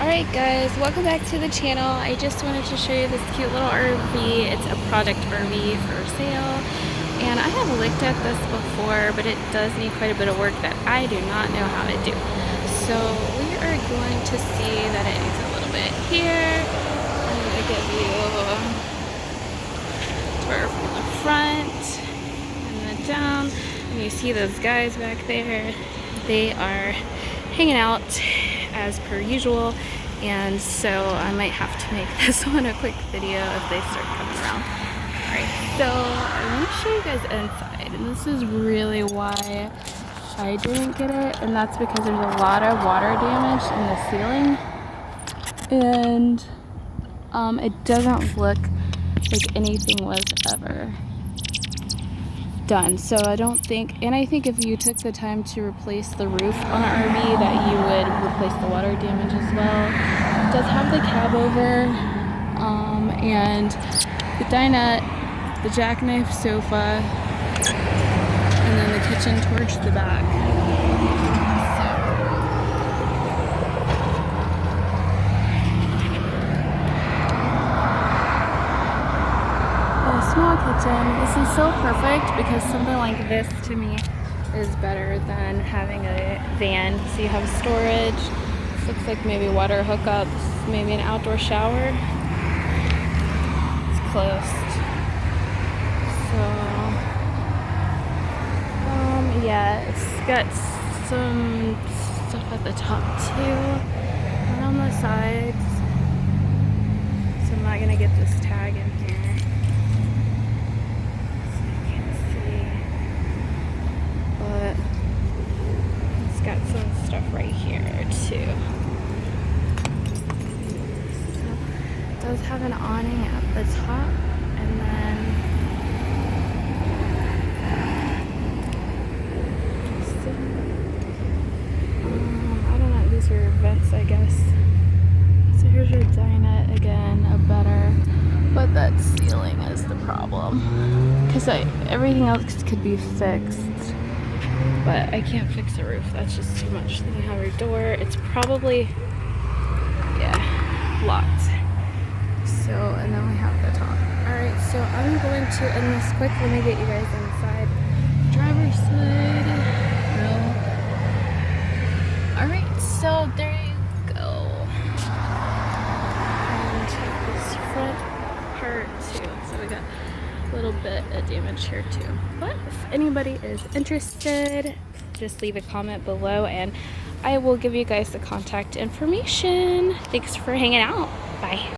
Alright guys, welcome back to the channel. I just wanted to show you this cute little RV. It's a project RV for sale. And I have looked at this before, but it does need quite a bit of work that I do not know how to do. So we are going to see that it needs a little bit here. I'm going to give you a tour from the front and then down. And you see those guys back there. They are hanging out as per usual, and so I might have to make this one a quick video if they start coming around. Alright, so I'm going to show you guys inside, and this is really why I didn't get it, and that's because there's a lot of water damage in the ceiling, and it doesn't look like anything was ever done. So I don't think, and I think if you took the time to replace the roof on an RV, that you would replace the water damage as well. It does have the cab over, and the dinette, the jackknife sofa, and then the kitchen towards the back. Small kitchen. This is so perfect because something like this to me is better than having a van. So you have storage. This looks like maybe water hookups, maybe an outdoor shower. It's closed. So yeah, it's got some stuff at the top too, and on the sides. So I'm not gonna get this tag in here. Got some stuff right here too. So it does have an awning at the top, and then I don't know, these are vents, I guess. So here's your dinette again, a better, but that ceiling is the problem because everything else could be fixed. But I can't fix the roof, that's just too much. Then you have your door, it's probably, yeah, locked. So, and then we have the top. Alright, so I'm going to end this quick. Let me get you guys inside. Driver's side. No. Alright, so there you go. And this front part too. So we got a little bit of damage here too, but if anybody is interested, just leave a comment below and I will give you guys the contact information. Thanks for hanging out. Bye.